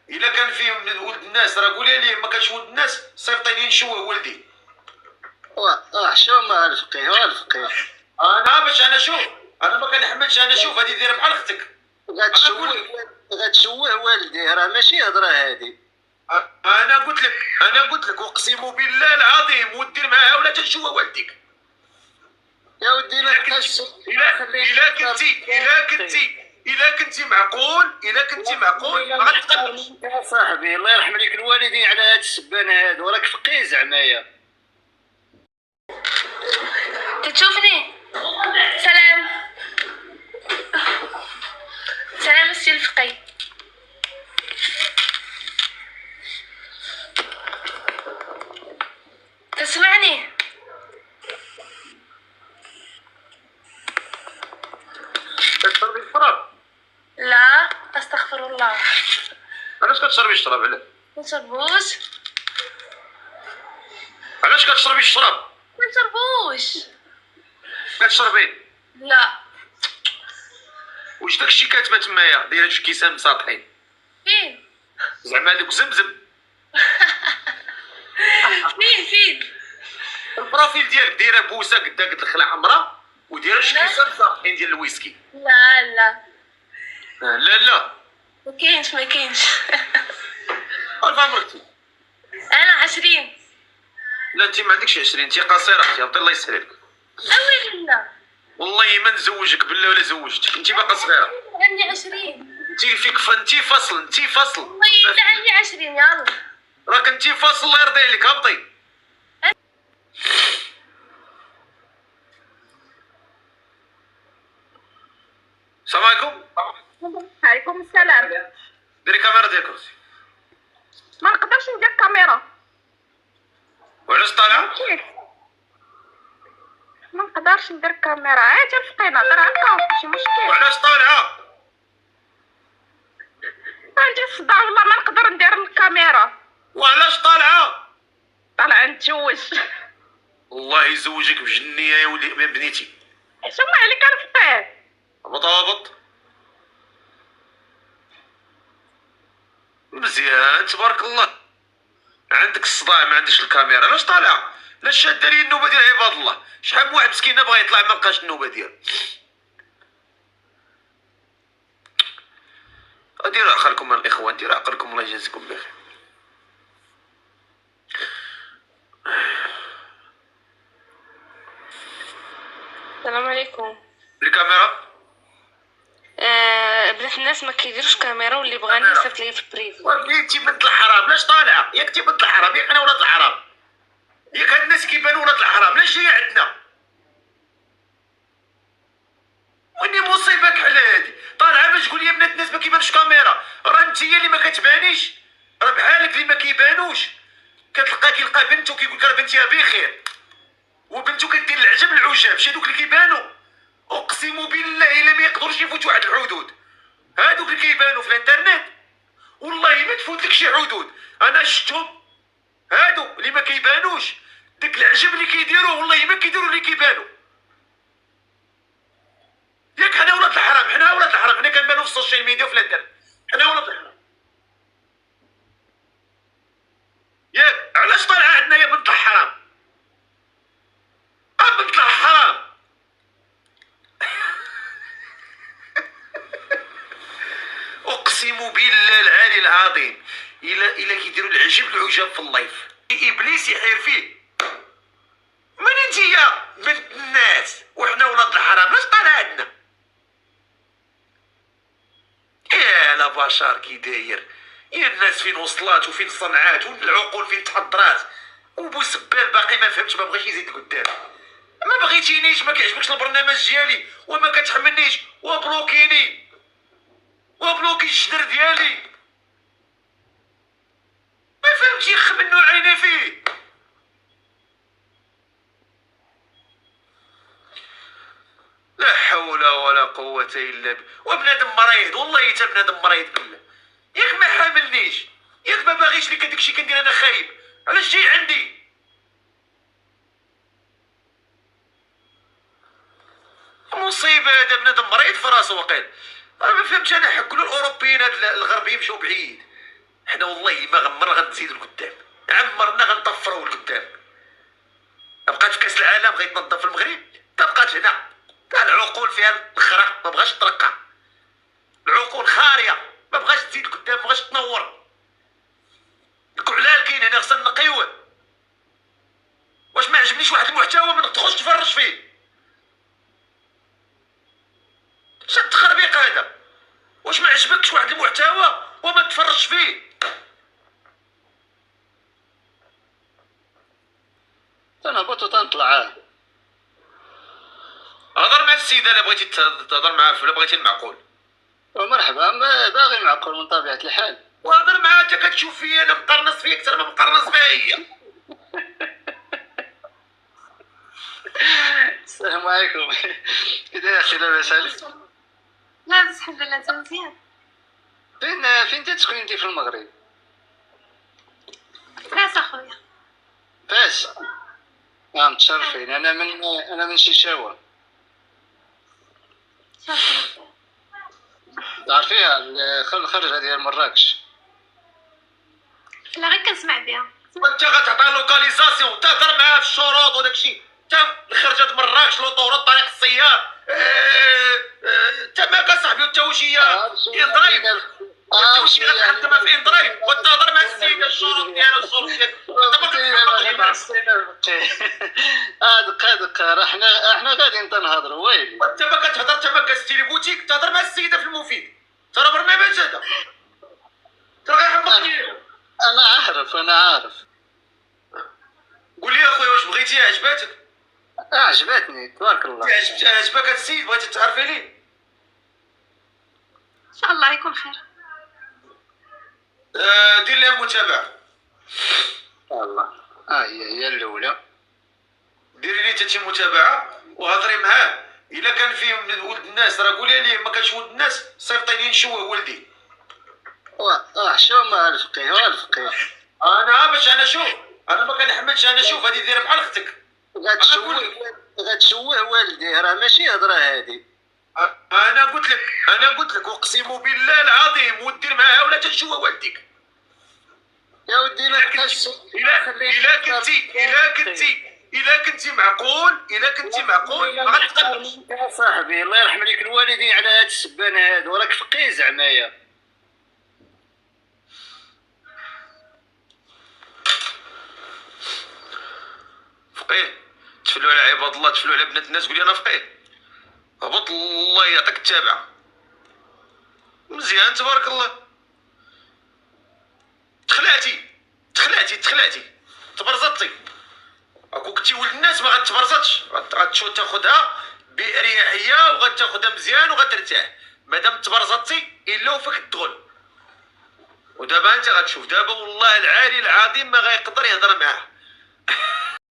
الا كان فيه ولد الناس راه قولي لي، ما كانش ولد الناس صيفطي لي نشوه ولدي. شو ما الفقيه انا باش انا شوف، انا ما كنحملش، انا شوف هذه دايره بحال اختك. غتشوه والديه، راه ماشي هضره هادي. انا قلت لك اقسم بالله العظيم، ودير معاها ولا تنشوه والديك. يا ودي ما تحس. الا كنتي معقول ما غتقبلش. يا صاحبي الله يرحم ليك الوالدين على هاد السبان هادو، راك فقيه زعمايا. تشوفني؟ سلام سلام السي الفقي. تسمعني؟ كتشربي الشراب؟ لا استغفر الله. علاش كتشربي الشراب؟ منشربوش. علاش كتشربي الشراب؟ منشربوش. كتشربي؟ لا. واش داكشي كاتبه تمايا دايره شي كيسان مساطحين؟ فين؟ زعما هذوك زمزم. فين؟ البروفيل ديالك دايره بوسه قد الخلع حمراء، ودايره شي كيسان مساطحين ديال الويسكي. لا لا ما كاينش الف عمرك. انا 20. لا انت ما عندكش 20، انت قصيره اختي، عطي الله يسهل لك. اويلي لا والله ما نزوجك بالله ولا زوجتك، انت باقا صغيره. عندي 20. انت فيك انت فصل. والله الا عندي 20 يلا. راك انت فاصل الله يرضي عليك، هبطي. السلام عليكم. عليكم السلام. ديري كاميرا ديالك اختي. ما نقدرش ندير كاميرا. وعلاش طالعه؟ كيف ما نقدرش ندير كاميرا؟ عادي الفقي نهضر هكا ماشي مشكل. وعلاش طالعه؟ عندي الصداع والله ما نقدر ندير الكاميرا. وعلاش طالعه؟ طالعه نتزوج. الله يزوجك بجنيه يا ولي بنيتي. شو ما عليك الفقي؟ هبط مزيان تبارك الله. عندك الصداع ما عندكش الكاميرا، علاش طالعه؟ لا شاده لي النوبه ديال عباد الله. شحال من واحد مسكين بغى يطلع ما لقاش النوبه ديالو. ديروا عقلكم الاخوان، ديروا عقلكم الله يجازيكم بخير. السلام عليكم. الكاميرا بنات الناس ما كيديروش كاميرا، واللي بغاني يصيفط لي في البريف. وليتي بنت الحرام، لاش طالعه؟ ياك انت بنت الحرام، ياك انا ولاد الحرام، ياك هاد الناس كيبانوا ولاد الحرام، لاش جايه عندنا؟ واني مصيبك على هادي طالعه باش تقول لي بنات الناس ما كيبانوش كاميرا. راه انت هي اللي ما كتبانيش، راه بحالك اللي ما كيبانوش. كيلقى بنته كيقول لك راه بنتي بخير، وبنته كدير العجب العجاب. شي هادوك اللي كيبانوا اقسم بالله الا ما يقدروش يفوتوا واحد الحدود. هادوك اللي كيبانوا في الانترنت والله ما تفوتك شي حدود. انا شفتهم هادو اللي ما كيبانوش، داك العجب اللي كيديروه والله ما كيديروا اللي كيبانوا. ياك حنا ولاد الحرام، حنا ولاد الحرام، حنا كنبانو في السوشيال ميديا وفي الانترنت، حنا ولاد الحرام. ياك علاش طالعه عندنا يا بنت الحرام؟ بنت الحرام. اقسم بالله العالي العظيم الا كيديروا العجب العجاب في اللايف ابليس يحير فيه. من انت يا بنت الناس وحنا ولاد الحرام؟ لاش طالع عندنا؟ يا لا بشر كي داير، يا الناس فين وصلات وفين صنعات والعقول فين تحضرات. وبو سبال باقي ما فهمتش، ما بغاش يزيد قدام. ما بغيتينيش، ما كيعجبكش البرنامج ديالي وما كتحملنيش وبلوكيني وبلوكي الجدر ديالي. ما فهمتي خمنو علينا فيه. لا حول ولا قوة الا بالله. وبنادم مريض والله حتى بنادم مريض بالله. ياك ما حاملنيش، ياك ما باغيش لك هداكشي كندير انا خايب، علاش جاي عندي؟ مصيبة هذا بنادم مريض في راسو وقيل. ما فهمتش انا، حكلو الاوروبيين هاد الغربيين مشاو بعيد. حنا والله ما غمرنا غنزيدو لقدام، عمرنا غنطفرو لقدام. بقات في كاس العالم غيتنظم في المغرب، تبقات هنا تاع العقول فيها الخرا، ما بغاش ترقع، العقول خاريه، ما بغاش تزيد لقدام، ما بغاش تنور. الكعلال كاين هنا خصنا نقيوه. واش ما عجبنيش واحد المحتوى ما تخش تفرج فيه؟ شاد التخربيق هذا. واش ما عجبكش واحد المحتوى وما تفرجش فيه؟ تنهبط وتنطلع. هضر مع السيده الا بغيتي تهضر معاه ولا بغيتي المعقول. ومرحبا، ما باغي معقول من طبيعة الحال. وهضر معاه انت كتشوف فيا انا مقرنص فيا اكثر ما مقرنص بها هي. السلام عليكم. كدا يا اخي لاباس عليك؟ لا بس الحمد لله انت مزيان. فين تسكني انت في المغرب؟ فاس اخويا. فاس. متشرفين. انا من شيشاوة. تعرفيها الخرجة ديال مراكش؟ لا غير كنسمع بها. وانت غتعطي لوكاليزاسيون تهضر معاه في الشروط وداك الشيء، انت خرجت مراكش لوطوروط طريق السيار، انت ماك اصاحبي وانت واش هي اندرايف، وانت واش غتخدمها في اندرايف وتهضر مع السيده الشروط ديالها الشروط ديالك، انت ما دقة راه حنا غاديين تنهضروا ويلي. وانت ما كتهضر، انت ما كتستيري بوتيك تهضر مع السيده في المفيد، ترى برنامج هذا ترى غيحمقني. انا عارف. قول لي اخويا واش بغيتي؟ عجباتك؟ عجبتني تبارك الله. عجبك هاد السيد بغيتي تعرفي ليه؟ ان شاء الله يكون خير. دير لها متابعه. الله. هي الاولى. ديري لي انت متابعه وهضري معاه، الا كان فيه من ولد الناس راه قولي لي، ما كانش ولد الناس صيفطيني نشوه ولدي. شو ما الفقيه انا باش انا شوف، انا ما كنحملش انا شوف، هذه دايره بحال اختك. غتشوه والدي، راه ماشي هضره هادي. انا قلت لك اقسم بالله العظيم ودير معاها ولا تنشوه والديك. يا ودي ما تحس. الا كنتي معقول ما غتقلقش. يا صاحبي الله يرحم ليك الوالدين على هاد السبان هادو، راك فقيه زعما يا فقيه. تفلوا على عباد الله، تفلوا على بنات الناس، قولي انا فقيه. هبط الله يعطيك التابعه. مزيان تبارك الله. تخلعتي تبرزطتي. اكو كنتي ولد الناس ما غتبرزطش، غتشوف تاخذها باريحيه وغتاخذها مزيان وغترتاح. مادام تبرزطتي الا وفاك الدغل. ودابا انت غتشوف، دابا والله العالي العظيم ما غيقدر يهضر معاه.